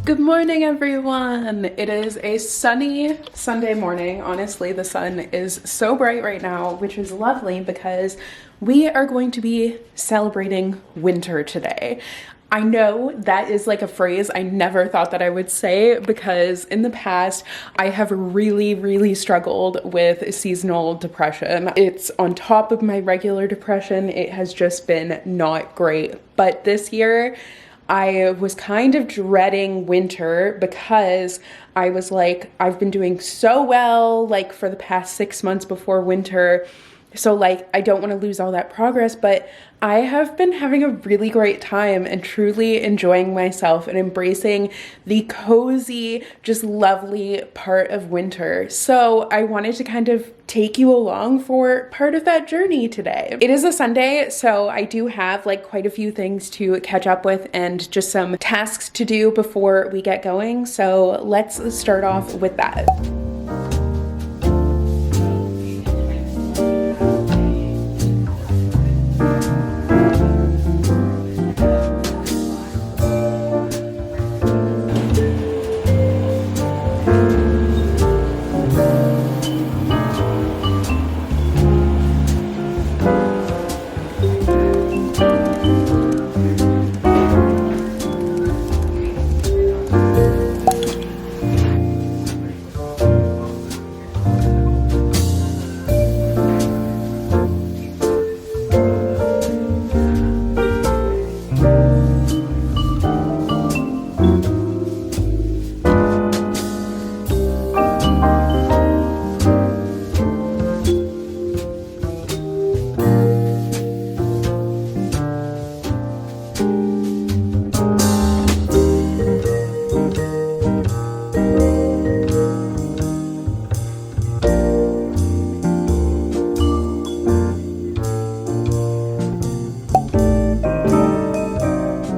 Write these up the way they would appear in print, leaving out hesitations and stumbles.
Good morning, everyone. It is a sunny Sunday morning. Honestly, the sun is so bright right now, which is lovely because we are going to be celebrating winter today. I know that is like a phrase I never thought that I would say because in the past I have really struggled with seasonal depression. It's on top of my regular depression. It has just been not great. But this year, I was kind of dreading winter because I was like, I've been doing so well, like for the past 6 months before winter. So like, I don't want to lose all that progress, but I have been having a really great time and truly enjoying myself and embracing the cozy, just lovely part of winter. So I wanted to kind of take you along for part of that journey today. It is a Sunday, so I do have like quite a few things to catch up with and just some tasks to do before we get going. So let's start off with that.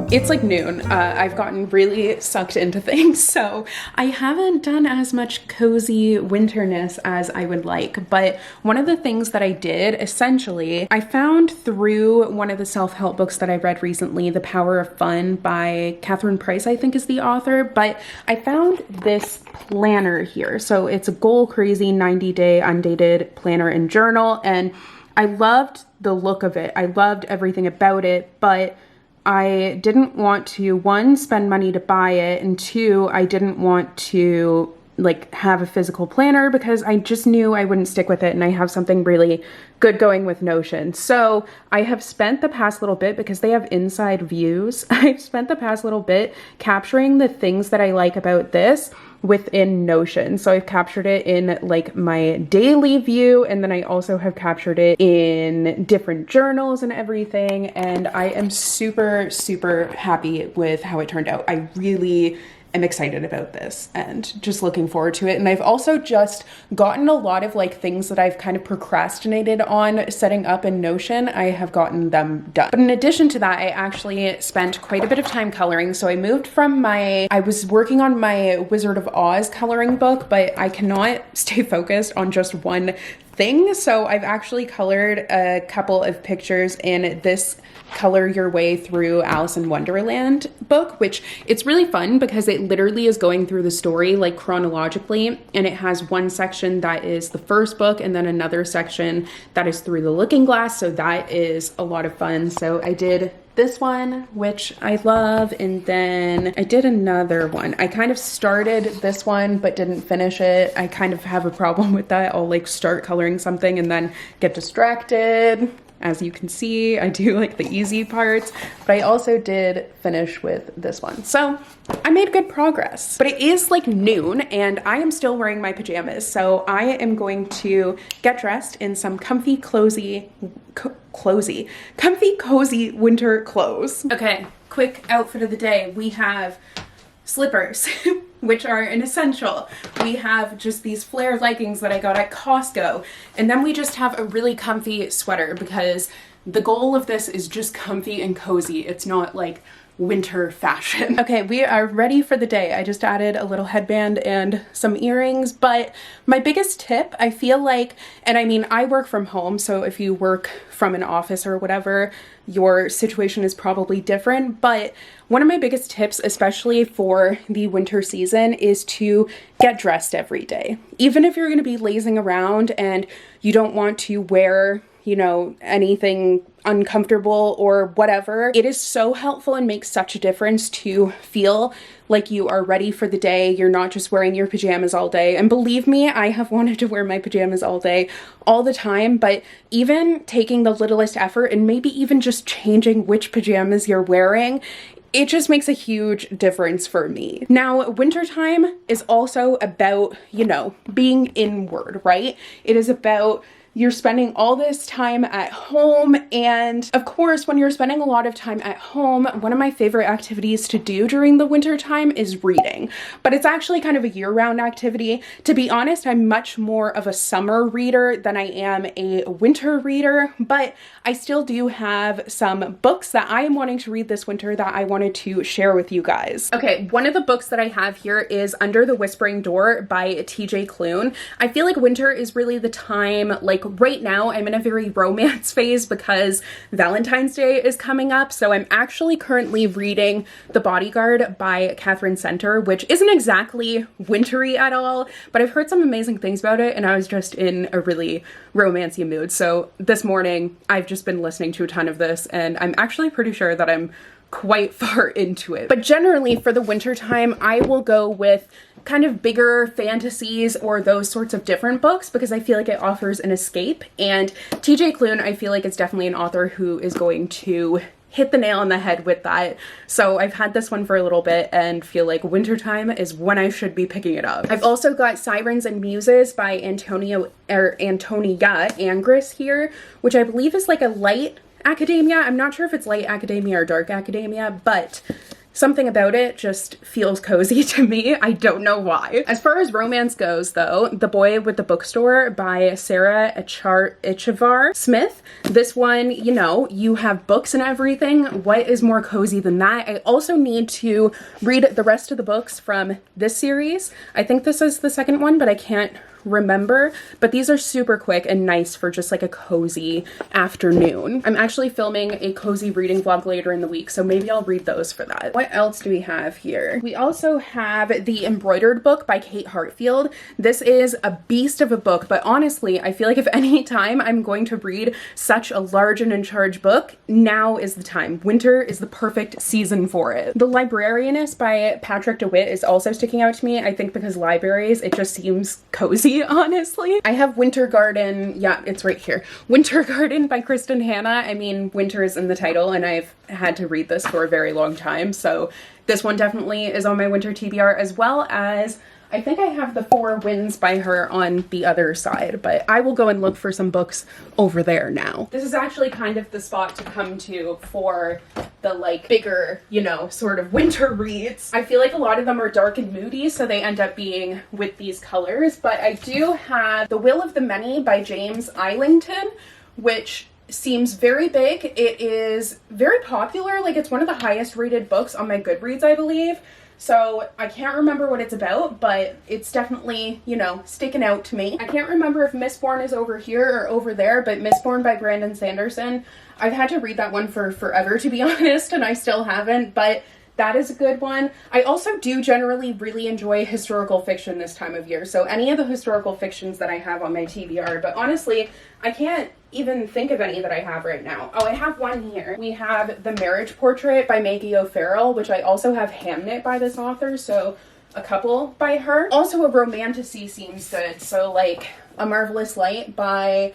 It's like noon. I've gotten really sucked into things, so I haven't done as much cozy winterness as I would like. But one of the things that I did, essentially, I found through one of the self-help books that I read recently, The Power of Fun by Catherine Price, I think is the author, but I found this planner here. So it's a goal crazy 90-day undated planner and journal, and I loved the look of it. I loved everything about it, but I didn't want to, one, spend money to buy it, and two, I didn't want to like have a physical planner because I just knew I wouldn't stick with it, and I have something really good going with Notion. So I have spent the past little bit, because they have inside views, I've spent the past little bit capturing the things that I like about this within Notion. So I've captured it in like my daily view, and then I also have captured it in different journals and everything, and I am super happy with how it turned out. I really am excited about this and just looking forward to it. And I've also just gotten a lot of like things that I've kind of procrastinated on setting up in Notion. I have gotten them done. But in addition to that, I actually spent quite a bit of time coloring. So I moved from I was working on my Wizard of Oz coloring book, but I cannot stay focused on just one thing. So I've actually colored a couple of pictures in this Color Your Way Through Alice in Wonderland book, which it's really fun because it literally is going through the story like chronologically, and it has one section that is the first book and then another section that is through the looking glass. So that is a lot of fun. So I did this one, which I love, and then I did another one. I kind of started this one but didn't finish it. I kind of have a problem with that. I'll like start coloring something and then get distracted. As you can see, I do like the easy parts, but I also did finish with this one. So I made good progress, but it is like noon and I am still wearing my pajamas. So I am going to get dressed in some comfy, cozy winter clothes. Okay, quick outfit of the day. We have slippers, which are an essential. We have just these flare leggings that I got at Costco. And then we just have a really comfy sweater because the goal of this is just comfy and cozy. It's not like winter fashion. Okay, we are ready for the day. I just added a little headband and some earrings, but my biggest tip, I feel like, and I mean, I work from home, so if you work from an office or whatever, your situation is probably different, but one of my biggest tips, especially for the winter season, is to get dressed every day. Even if you're gonna be lazing around and you don't want to wear, you know, anything uncomfortable or whatever, it is so helpful and makes such a difference to feel like you are ready for the day. You're not just wearing your pajamas all day. And believe me, I have wanted to wear my pajamas all day, all the time, but even taking the littlest effort and maybe even just changing which pajamas you're wearing, it just makes a huge difference for me. Now, wintertime is also about, you know, being inward, right? It is about you're spending all this time at home, and of course, when you're spending a lot of time at home, one of my favorite activities to do during the winter time is reading. But it's actually kind of a year-round activity. To be honest, I'm much more of a summer reader than I am a winter reader, but I still do have some books that I am wanting to read this winter that I wanted to share with you guys. Okay, one of the books that I have here is Under the Whispering Door by TJ Klune. I feel like winter is really the time, like right now I'm in a very romance phase because Valentine's Day is coming up, so I'm actually currently reading The Bodyguard by Catherine Center, which isn't exactly wintry at all, but I've heard some amazing things about it and I was just in a really romancy mood. So this morning I've just been listening to a ton of this and I'm actually pretty sure that I'm quite far into it. But generally for the winter time, I will go with kind of bigger fantasies or those sorts of different books because I feel like it offers an escape. And TJ Klune, I feel like it's definitely an author who is going to hit the nail on the head with that. So I've had this one for a little bit and feel like wintertime is when I should be picking it up. I've also got Sirens and Muses by Antonia Angris here, which I believe is like a light academia. I'm not sure if it's light academia or dark academia, but something about it just feels cozy to me. I don't know why. As far as romance goes though, The Boy with the Bookstore by Sarah Echevar Smith. This one, you know, you have books and everything. What is more cozy than that? I also need to read the rest of the books from this series. I think this is the second one, but I can't remember, but these are super quick and nice for just like a cozy afternoon. I'm actually filming a cozy reading vlog later in the week, so maybe I'll read those for that. What else do we have here? We also have The Embroidered Book by Kate Hartfield. This is a beast of a book, but honestly, I feel like if any time I'm going to read such a large and in charge book, now is the time. Winter is the perfect season for it. The Librarianess by Patrick DeWitt is also sticking out to me, I think because libraries, it just seems cozy, honestly. I have Winter Garden, yeah, it's right here. Winter Garden by Kristen Hanna. I mean, winter is in the title and I've had to read this for a very long time, so this one definitely is on my winter TBR, as well as I think I have The Four Winds by her on the other side, but I will go and look for some books over there now. This is actually kind of the spot to come to for the like bigger, you know, sort of winter reads. I feel like a lot of them are dark and moody, so they end up being with these colors, but I do have The Will of the Many by James Islington, which seems very big. It is very popular, like it's one of the highest rated books on my Goodreads, I believe. So I can't remember what it's about, but it's definitely, you know, sticking out to me. I can't remember if Mistborn is over here or over there, but Mistborn by Brandon Sanderson. I've had to read that one for forever, to be honest, and I still haven't, but that is a good one. I also do generally really enjoy historical fiction this time of year, so any of the historical fictions that I have on my TBR, but honestly, I can't even think of any that I have right now. Oh, I have one here. We have The Marriage Portrait by Maggie O'Farrell, which I also have Hamnet by this author, so a couple by her. Also a romantasy seems good, so like A Marvelous Light by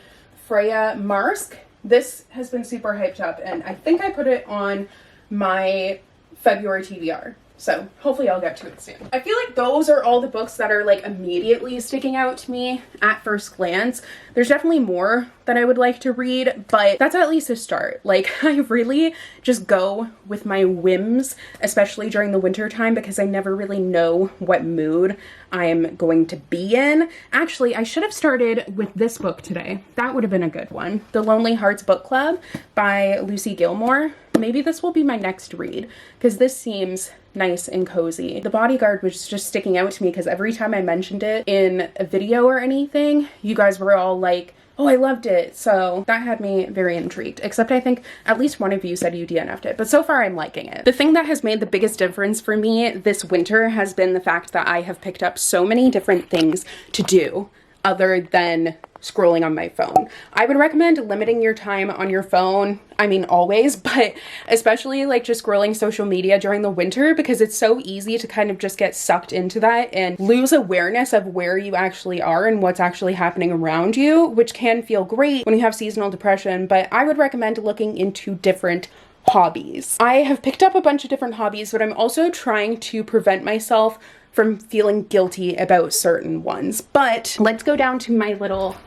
Freya Marsk. This has been super hyped up, and I think I put it on my February TBR. So hopefully I'll get to it soon. I feel like those are all the books that are like immediately sticking out to me at first glance. There's definitely more that I would like to read, but that's at least a start. Like, I really just go with my whims, especially during the winter time, because I never really know what mood I'm going to be in. Actually, I should have started with this book today. That would have been a good one. The Lonely Hearts Book Club by Lucy Gilmore. Maybe this will be my next read, because this seems nice and cozy. The Bodyguard was just sticking out to me because every time I mentioned it in a video or anything, you guys were all like, oh, I loved it. So that had me very intrigued, except I think at least one of you said you DNF'd it, but so far I'm liking it. The thing that has made the biggest difference for me this winter has been the fact that I have picked up so many different things to do other than scrolling on my phone. I would recommend limiting your time on your phone. I mean, always, but especially like just scrolling social media during the winter, because it's so easy to kind of just get sucked into that and lose awareness of where you actually are and what's actually happening around you, which can feel great when you have seasonal depression. But I would recommend looking into different hobbies. I have picked up a bunch of different hobbies, but I'm also trying to prevent myself from feeling guilty about certain ones. But let's go down to my little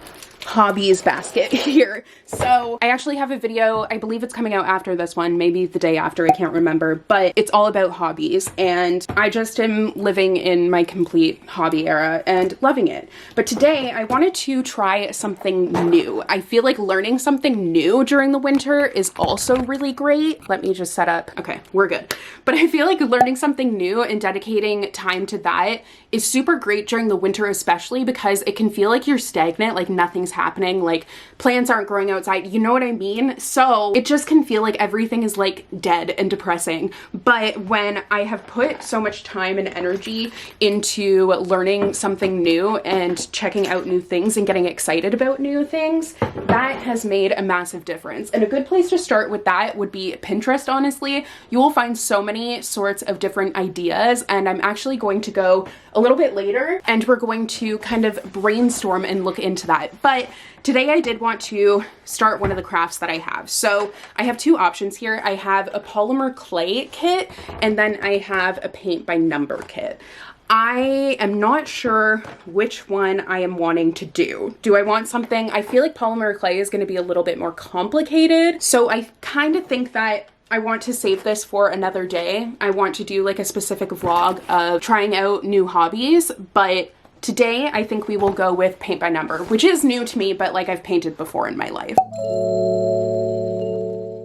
hobbies basket here. So I actually have a video, I believe it's coming out after this one, maybe the day after, I can't remember, but it's all about hobbies, and I just am living in my complete hobby era and loving it. But today I wanted to try something new. I feel like learning something new during the winter is also really great. Let me just set up. Okay, we're good. But I feel like learning something new and dedicating time to that is super great during the winter, especially because it can feel like you're stagnant, like nothing's happening, like plants aren't growing outside, you know what I mean? So it just can feel like everything is like dead and depressing. But when I have put so much time and energy into learning something new and checking out new things and getting excited about new things, that has made a massive difference. And a good place to start with that would be Pinterest, honestly. You will find so many sorts of different ideas, and I'm actually going to go a little bit later and we're going to kind of brainstorm and look into that. But today I did want to start one of the crafts that I have. So I have two options here. I have a polymer clay kit, and then I have a paint by number kit. I am not sure which one I am wanting to do. Do I want something? I feel like polymer clay is going to be a little bit more complicated. So I kind of think that I want to save this for another day. I want to do like a specific vlog of trying out new hobbies, but today I think we will go with paint by number, which is new to me, but like I've painted before in my life.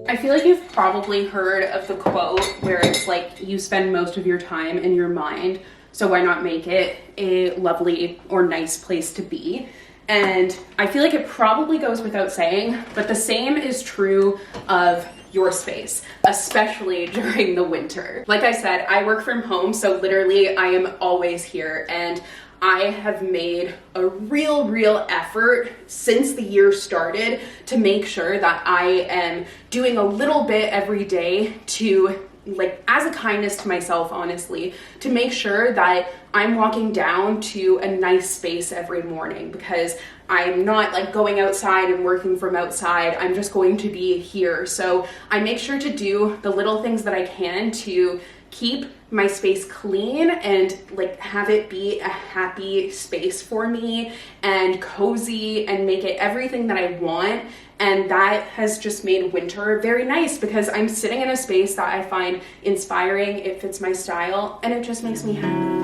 I feel like you've probably heard of the quote where it's like, you spend most of your time in your mind, so why not make it a lovely or nice place to be? And I feel like it probably goes without saying, but the same is true of your space, especially during the winter. Like I said, I work from home, so literally I am always here, and I have made a real effort since the year started to make sure that I am doing a little bit every day to, like, as a kindness to myself, honestly, to make sure that I'm walking down to a nice space every morning, because I'm not like going outside and working from outside. I'm just going to be here. So I make sure to do the little things that I can to keep my space clean and like have it be a happy space for me and cozy and make it everything that I want. And that has just made winter very nice because I'm sitting in a space that I find inspiring, it fits my style, and it just makes me happy.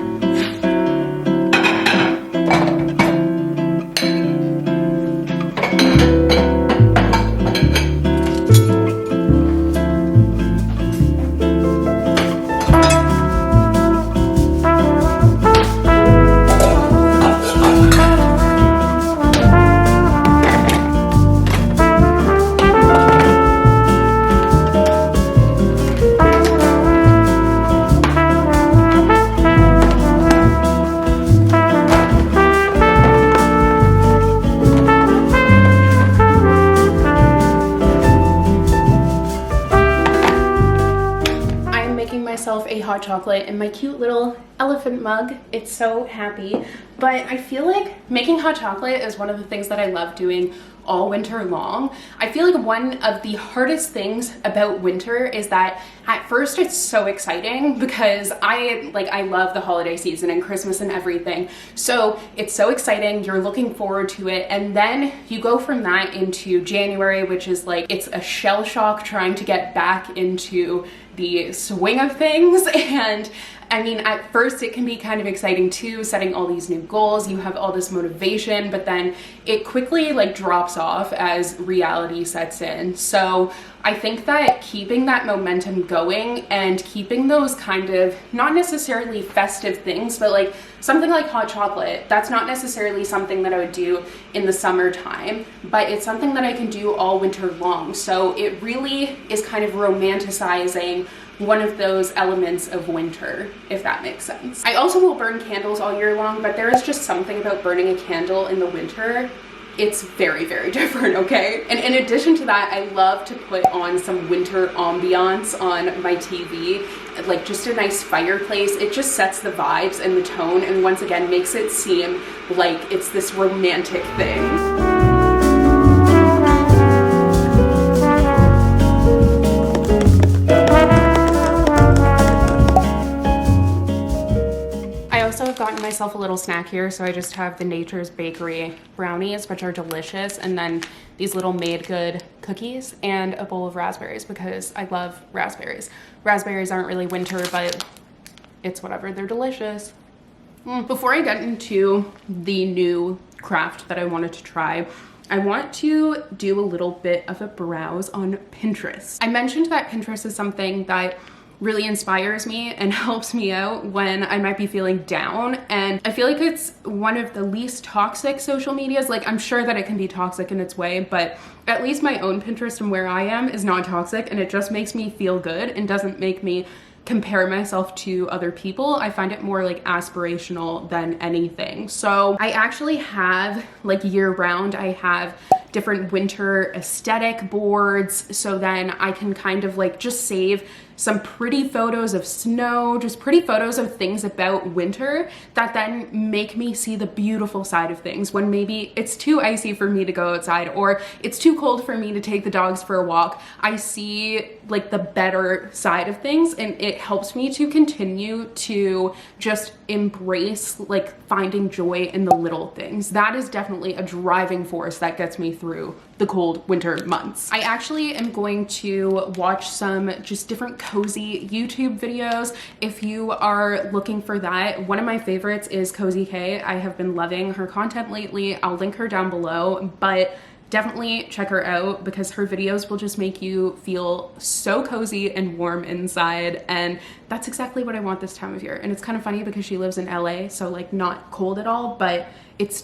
A hot chocolate in my cute little elephant mug. It's so happy. But I feel like making hot chocolate is one of the things that I love doing all winter long. I feel like one of the hardest things about winter is that at first it's so exciting because I love the holiday season and Christmas and everything. So it's so exciting, you're looking forward to it, and then you go from that into January, which is like, it's a shell shock trying to get back into the swing of things. And I mean, at first it can be kind of exciting too, setting all these new goals, you have all this motivation, but then it quickly like drops off as reality sets in. So I think that keeping that momentum going and keeping those kind of, not necessarily festive things, but like something like hot chocolate, that's not necessarily something that I would do in the summertime, but it's something that I can do all winter long. So it really is kind of romanticizing one of those elements of winter, if that makes sense. I also will burn candles all year long, but there is just something about burning a candle in the winter. It's very, very different, okay? And in addition to that, I love to put on some winter ambiance on my TV, like just a nice fireplace. It just sets the vibes and the tone, and once again, makes it seem like it's this romantic thing. I've gotten myself a little snack here, so I just have the Nature's Bakery brownies, which are delicious, and then these little made good cookies and a bowl of raspberries because I love raspberries. Raspberries aren't really winter, but it's whatever, they're delicious. Before I get into the new craft that I wanted to try, I want to do a little bit of a browse on Pinterest. I mentioned that Pinterest is something that really inspires me and helps me out when I might be feeling down, and I feel like it's one of the least toxic social medias. Like, I'm sure that it can be toxic in its way, but at least my own Pinterest and where I am is not toxic, and it just makes me feel good and doesn't make me compare myself to other people. I find it more like aspirational than anything. So I actually have, like, year round, I have different winter aesthetic boards, so then I can kind of like just save some pretty photos of snow, just pretty photos of things about winter that then make me see the beautiful side of things when maybe it's too icy for me to go outside or it's too cold for me to take the dogs for a walk. I see like the better side of things, and it helps me to continue to just embrace like finding joy in the little things. That is definitely a driving force that gets me through the cold winter months. I actually am going to watch some just different cozy YouTube videos. If you are looking for that, one of my favorites is Cozy K. I have been loving her content lately. I'll link her down below, but definitely check her out because her videos will just make you feel so cozy and warm inside, and that's exactly what I want this time of year. And it's kind of funny because she lives in LA, so like not cold at all, but it's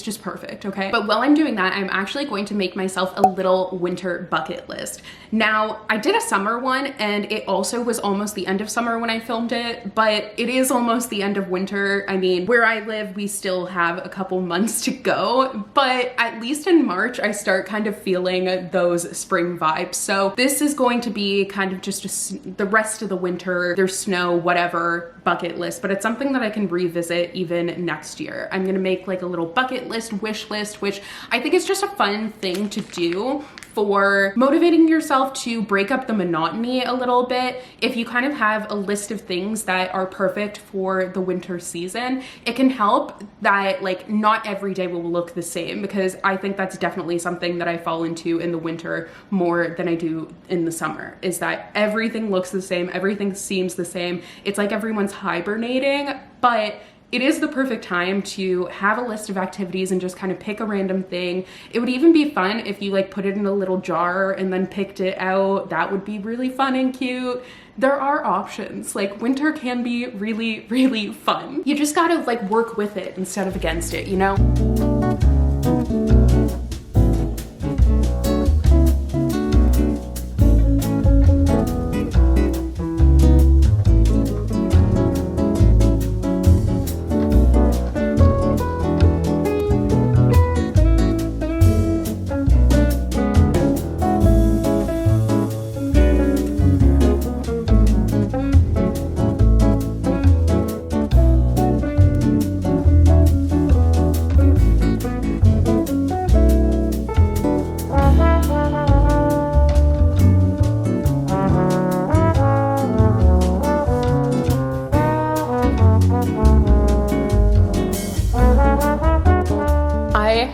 just perfect, okay? But while I'm doing that, I'm actually going to make myself a little winter bucket list. Now, I did a summer one, and it also was almost the end of summer when I filmed it, but it is almost the end of winter. I mean, where I live, we still have a couple months to go, but at least in March, I start kind of feeling those spring vibes. So this is going to be kind of just the rest of the winter, there's snow, whatever, bucket list, but it's something that I can revisit even next year. I'm gonna make like a little bucket list, wish list, which I think is just a fun thing to do for motivating yourself to break up the monotony a little bit. If you kind of have a list of things that are perfect for the winter season, it can help that like not every day will look the same, because I think that's definitely something that I fall into in the winter more than I do in the summer, is that everything looks the same, everything seems the same. It's like everyone's hibernating, but it is the perfect time to have a list of activities and just kind of pick a random thing. It would even be fun if you like put it in a little jar and then picked it out. That would be really fun and cute. There are options. Like, winter can be really, really fun. You just gotta like work with it instead of against it, you know?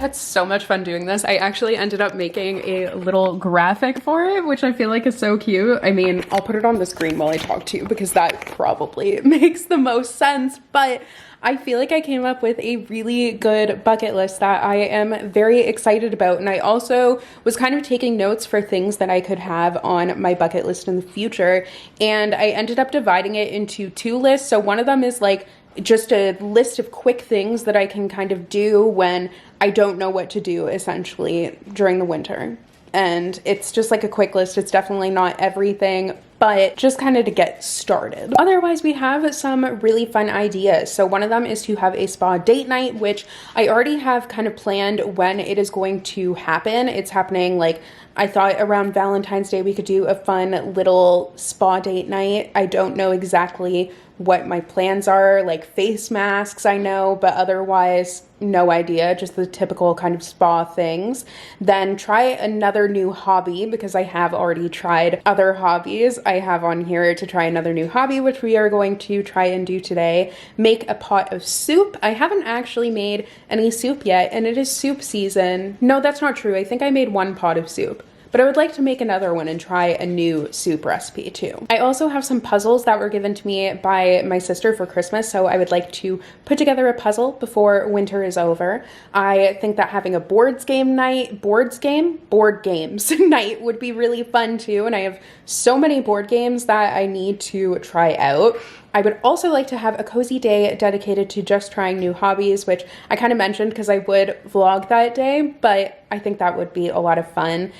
had so much fun doing this. I actually ended up making a little graphic for it, which I feel like is so cute. I mean, I'll put it on the screen while I talk to you because that probably makes the most sense, but I feel like I came up with a really good bucket list that I am very excited about. And I also was kind of taking notes for things that I could have on my bucket list in the future. And I ended up dividing it into 2 lists. So one of them is like just a list of quick things that I can kind of do when I don't know what to do, essentially, during the winter. And it's just like a quick list. It's definitely not everything, but just kind of to get started. Otherwise, we have some really fun ideas. So one of them is to have a spa date night, which I already have kind of planned when it is going to happen. It's happening, like, I thought around Valentine's Day we could do a fun little spa date night. I don't know exactly what my plans are, like face masks I know, but otherwise no idea, just the typical kind of spa things. Then try another new hobby, because I have already tried other hobbies. I have on here to try another new hobby, which we are going to try and do today. Make a pot of soup. I haven't actually made any soup yet, and it is soup season. No, that's not true. I think I made 1 pot of soup. But I would like to make another one and try a new soup recipe too. I also have some puzzles that were given to me by my sister for Christmas, so I would like to put together a puzzle before winter is over. I think that having a board games night would be really fun too, and I have so many board games that I need to try out. I would also like to have a cozy day dedicated to just trying new hobbies, which I kind of mentioned because I would vlog that day, but I think that would be a lot of fun.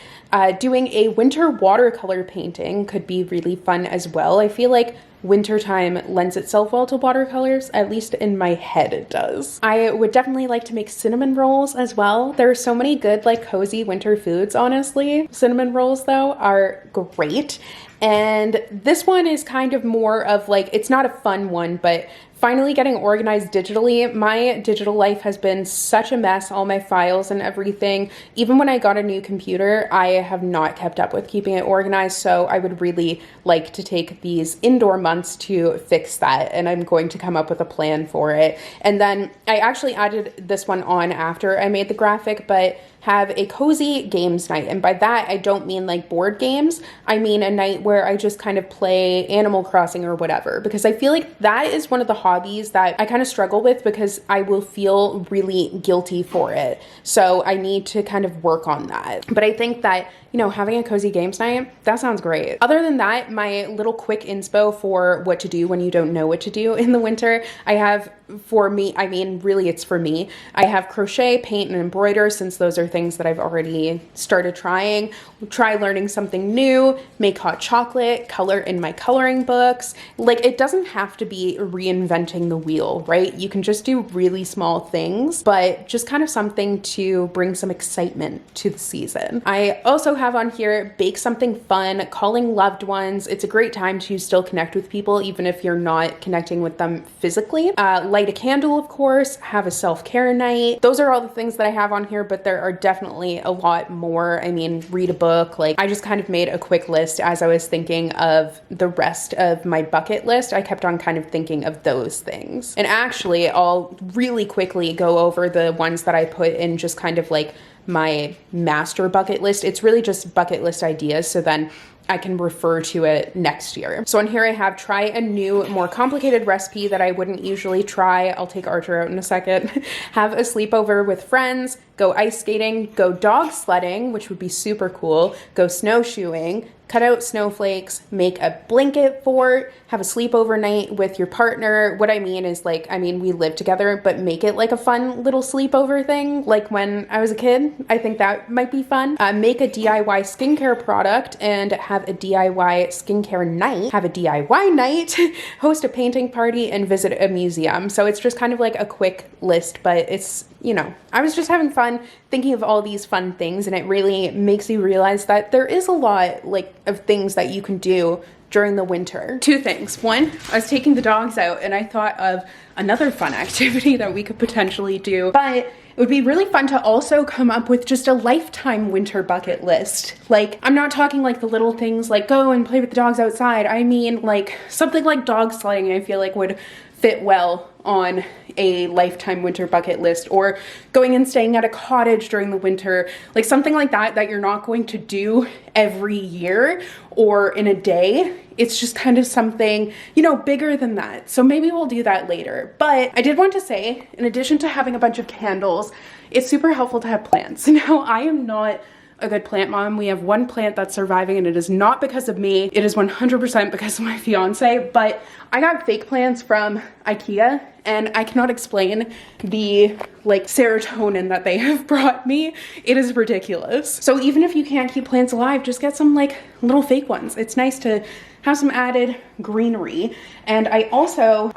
Doing a winter watercolor painting could be really fun as well. I feel like wintertime lends itself well to watercolors, at least in my head it does. I would definitely like to make cinnamon rolls as well. There are so many good, like, cozy winter foods, honestly. Cinnamon rolls, though, are great. And this one is kind of more of like, it's not a fun one, but finally getting organized digitally. My digital life has been such a mess, all my files and everything. Even when I got a new computer, I have not kept up with keeping it organized. So I would really like to take these indoor months to fix that. And I'm going to come up with a plan for it. And then I actually added this one on after I made the graphic, but have a cozy games night. And by that, I don't mean like board games. I mean a night where I just kind of play Animal Crossing or whatever, because I feel like that is one of the hobbies that I kind of struggle with because I will feel really guilty for it. So I need to kind of work on that. But I think that, you know, having a cozy games night, that sounds great. Other than that, my little quick inspo for what to do when you don't know what to do in the winter, I have, for me, I mean, really it's for me, I have crochet, paint, and embroider, since those are things that I've already started trying. Try learning something new, make hot chocolate, color in my coloring books. Like, it doesn't have to be reinventing the wheel, right? You can just do really small things, but just kind of something to bring some excitement to the season. I also have on here, bake something fun, calling loved ones. It's a great time to still connect with people, even if you're not connecting with them physically. Light a candle, of course, have a self-care night. Those are all the things that I have on here, but there are definitely a lot more. I mean, read a book. Like, I just kind of made a quick list as I was thinking of the rest of my bucket list. I kept on kind of thinking of those things. And actually, I'll really quickly go over the ones that I put in just kind of like my master bucket list. It's really just bucket list ideas, so then I can refer to it next year. So on here I have try a new, more complicated recipe that I wouldn't usually try. I'll take Archer out in a second. Have a sleepover with friends, go ice skating, go dog sledding, which would be super cool, go snowshoeing, cut out snowflakes, make a blanket fort, have a sleepover night with your partner. What I mean is, like, I mean, we live together, but make it like a fun little sleepover thing. Like when I was a kid, I think that might be fun. Make a DIY skincare product and have a DIY skincare night, have a DIY night, host a painting party, and visit a museum. So it's just kind of like a quick list, but it's, you know, I was just having fun thinking of all these fun things, and it really makes you realize that there is a lot, like, of things that you can do during the winter. 2 things. One, I was taking the dogs out and I thought of another fun activity that we could potentially do, but it would be really fun to also come up with just a lifetime winter bucket list. Like, I'm not talking like the little things like go and play with the dogs outside. I mean, like, something like dog sledding, I feel like would fit well on a lifetime winter bucket list, or going and staying at a cottage during the winter, like something like that that you're not going to do every year or in a day. It's just kind of something, you know, bigger than that. So maybe we'll do that later. But I did want to say, in addition to having a bunch of candles, it's super helpful to have plants. Now, I am not a good plant mom. We have one plant that's surviving, and it is not because of me. It is 100% because of my fiance. But I got fake plants from IKEA, and I cannot explain the like serotonin that they have brought me. It is ridiculous. So even if you can't keep plants alive, just get some like little fake ones. It's nice to have some added greenery. And I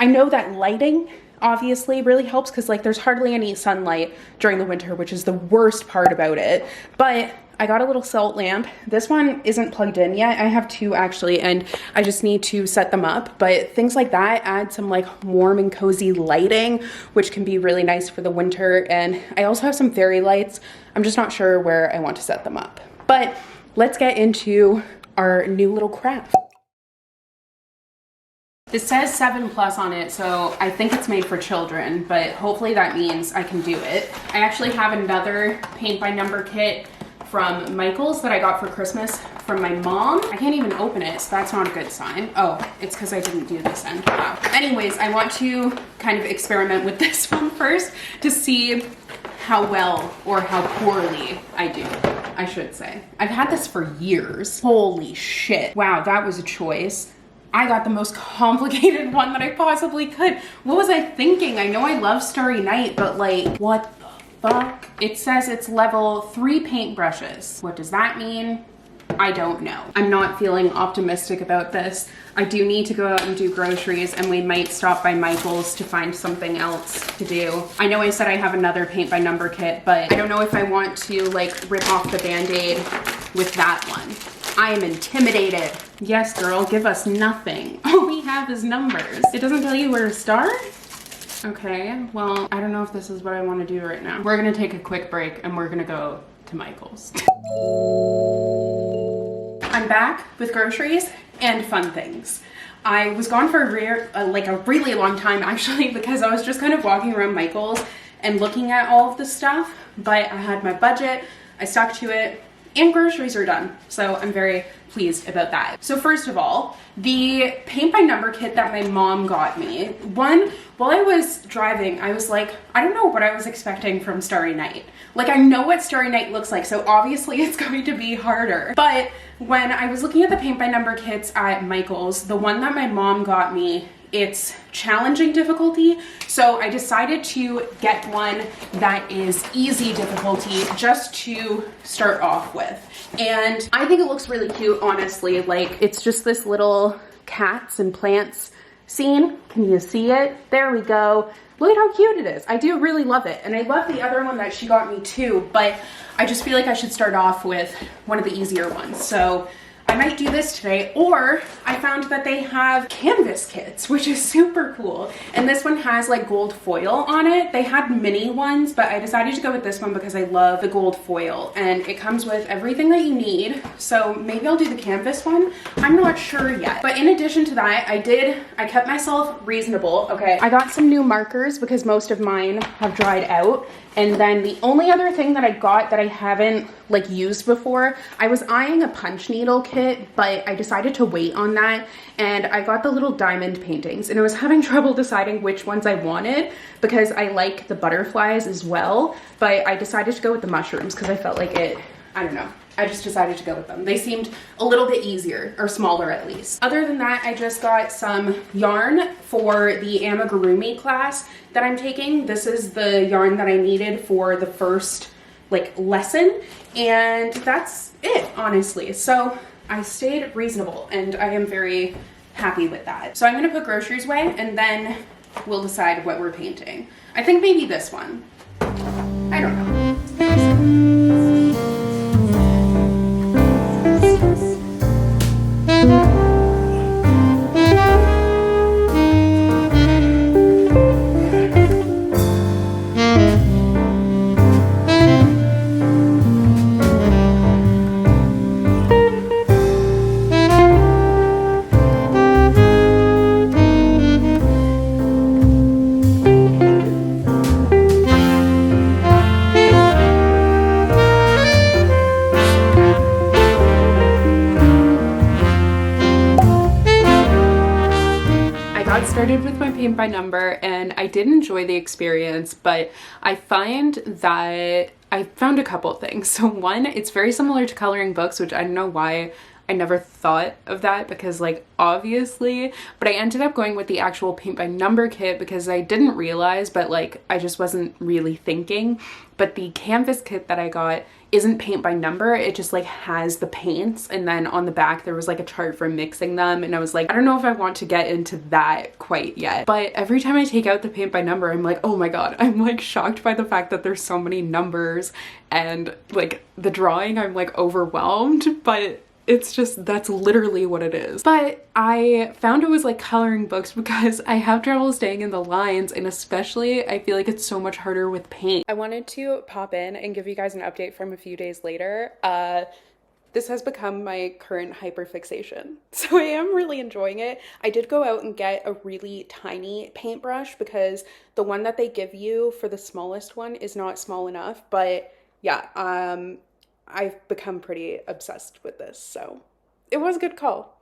know that lighting obviously really helps, because like there's hardly any sunlight during the winter, which is the worst part about it. But I got a little salt lamp. This one isn't plugged in yet. I have two actually, and I just need to set them up. But things like that add some like warm and cozy lighting, which can be really nice for the winter. And I also have some fairy lights. I'm just not sure where I want to set them up. But let's get into our new little craft. It says 7+ on it, so I think it's made for children, but hopefully that means I can do it. I actually have another paint by number kit from Michael's that I got for Christmas from my mom. I can't even open it, so that's not a good sign. Oh, it's because I didn't do this end. Wow. Anyways, I want to kind of experiment with this one first to see how well or how poorly I do, I should say. I've had this for years. Holy shit. Wow, that was a choice. I got the most complicated one that I possibly could. What was I thinking? I know I love Starry Night, but like, what the fuck? It says it's level 3 paintbrushes. What does that mean? I don't know. I'm not feeling optimistic about this. I do need to go out and do groceries, and we might stop by Michael's to find something else to do. I know I said I have another paint by number kit, but I don't know if I want to like rip off the band-aid with that one. I am intimidated. Yes, girl, give us nothing. All we have is numbers. It doesn't tell you where to start? Okay, well, I don't know if this is what I want to do right now. We're gonna take a quick break and we're gonna go to Michael's. I'm back with groceries and fun things. I was gone for a really long time actually, because I was just kind of walking around Michael's and looking at all of the stuff, but I had my budget, I stuck to it, and groceries are done. So I'm very pleased about that. So first of all, the paint by number kit that my mom got me, while I was driving, I was like, I don't know what I was expecting from Starry Night. Like, I know what Starry Night looks like, so obviously it's going to be harder. But when I was looking at the paint by number kits at Michael's, the one that my mom got me, it's challenging difficulty, so I decided to get one that is easy difficulty just to start off with. And I think it looks really cute, honestly. Like, it's just this little cats and plants scene. Can you see it? There we go. Look at how cute it is. I do really love it. And I love the other one that she got me too, but I just feel like I should start off with one of the easier ones. So I might do this today, or I found that they have canvas kits, which is super cool. And this one has like gold foil on it. They had mini ones, but I decided to go with this one because I love the gold foil and it comes with everything that you need. So maybe I'll do the canvas one. I'm not sure yet. But in addition to that, I kept myself reasonable. Okay, I got some new markers because most of mine have dried out. And then the only other thing that I got that I haven't like used before, I was eyeing a punch needle kit, but I decided to wait on that. And I got the little diamond paintings, and I was having trouble deciding which ones I wanted because I like the butterflies as well. But I decided to go with the mushrooms because I felt like I don't know. I just decided to go with them. They seemed a little bit easier, or smaller at least. Other than that, I just got some yarn for the amigurumi class that I'm taking. This is the yarn that I needed for the first like lesson, and that's it, honestly. So I stayed reasonable and I am very happy with that. So I'm gonna put groceries away and then we'll decide what we're painting. I think maybe this one. I don't know. got started with my paint by number and I did enjoy the experience, but I find that I found a couple things. So one, it's very similar to coloring books, which I don't know why I never thought of that, because like obviously, but I ended up going with the actual paint by number kit because I didn't realize, but like I just wasn't really thinking. But the canvas kit that I got isn't paint by number, it just like has the paints, and then on the back there was like a chart for mixing them, and I was like, I don't know if I want to get into that quite yet. But every time I take out the paint by number, I'm like, oh my god, I'm like shocked by the fact that there's so many numbers, and like the drawing, I'm like overwhelmed, but it's just, that's literally what it is. But I found it was like coloring books because I have trouble staying in the lines, and especially I feel like it's so much harder with paint. I wanted to pop in and give you guys an update from a few days later. This has become my current hyperfixation, so I am really enjoying it. I did go out and get a really tiny paintbrush because the one that they give you for the smallest one is not small enough, but yeah, I've become pretty obsessed with this, so it was a good call.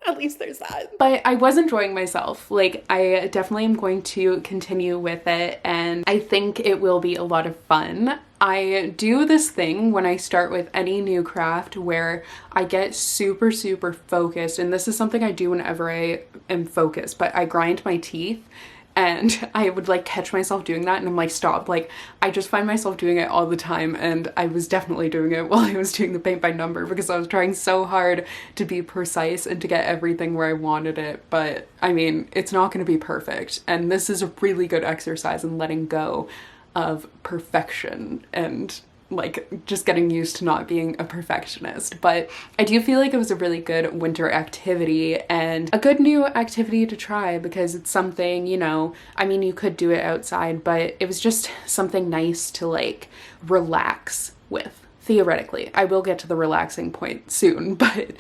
At least there's that. But I was enjoying myself. Like, I definitely am going to continue with it, and I think it will be a lot of fun. I do this thing when I start with any new craft where I get super focused, and this is something I do whenever I am focused, but I grind my teeth. And I would like catch myself doing that, and I'm like, stop. Like, I just find myself doing it all the time, and I was definitely doing it while I was doing the paint by number because I was trying so hard to be precise and to get everything where I wanted it. But I mean, it's not going to be perfect, and this is a really good exercise in letting go of perfection and like just getting used to not being a perfectionist. But I do feel like it was a really good winter activity and a good new activity to try because it's something, you know, I mean, you could do it outside, but it was just something nice to like relax with. Theoretically, I will get to the relaxing point soon, but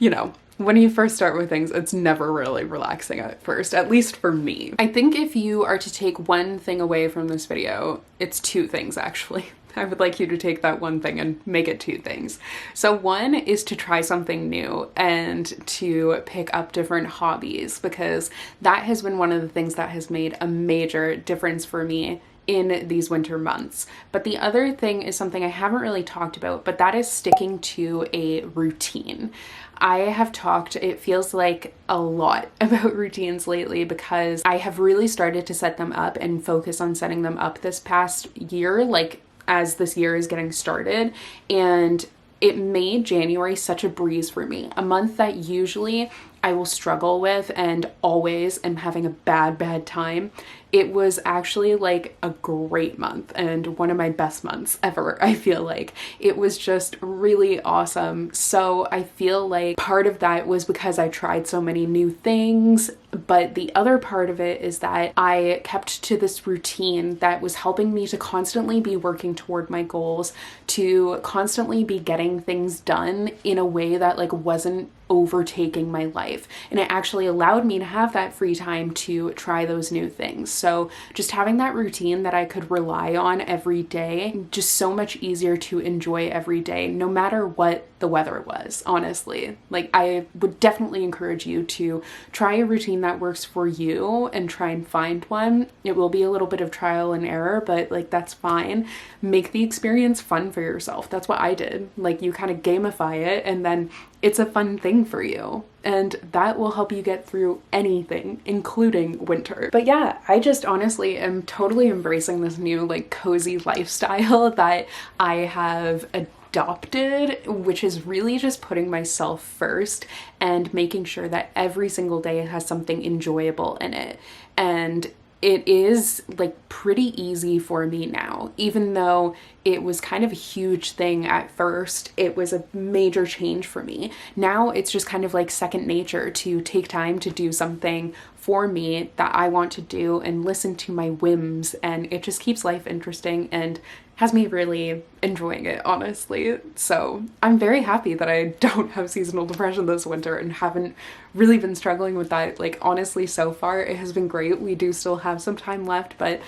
you know, when you first start with things, it's never really relaxing at first, at least for me. I think if you are to take one thing away from this video, it's two things actually. I would like you to take that one thing and make it two things. So one is to try something new and to pick up different hobbies, because that has been one of the things that has made a major difference for me in these winter months. But the other thing is something I haven't really talked about, but that is sticking to a routine. I have talked, it feels like a lot about routines lately because I have really started to set them up and focus on setting them up this past year, like as this year is getting started, and it made January such a breeze for me. A month that usually I will struggle with and always am having a bad time. It was actually like a great month and one of my best months ever, I feel like. It was just really awesome. So I feel like part of that was because I tried so many new things, but the other part of it is that I kept to this routine that was helping me to constantly be working toward my goals, to constantly be getting things done in a way that like wasn't overtaking my life, and it actually allowed me to have that free time to try those new things. So just having that routine that I could rely on every day, just so much easier to enjoy every day, no matter what the weather was, honestly. Like, I would definitely encourage you to try a routine that works for you and try and find one. It will be a little bit of trial and error, but like, that's fine. Make the experience fun for yourself. That's what I did. Like, you kind of gamify it, and then it's a fun thing for you, and that will help you get through anything, including winter. But yeah, I just honestly am totally embracing this new like cozy lifestyle that I have adopted, which is really just putting myself first and making sure that every single day has something enjoyable in it. And it is like pretty easy for me now, even though it was kind of a huge thing at first. It was a major change for me. Now it's just kind of like second nature to take time to do something for me that I want to do and listen to my whims, and it just keeps life interesting and has me really enjoying it, honestly. So I'm very happy that I don't have seasonal depression this winter and haven't really been struggling with that. Like, honestly, so far it has been great. We do still have some time left, but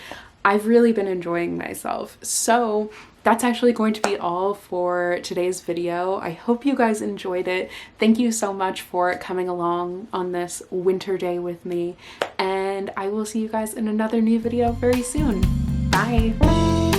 I've really been enjoying myself. So that's actually going to be all for today's video. I hope you guys enjoyed it. Thank you so much for coming along on this winter day with me, and I will see you guys in another new video very soon. Bye.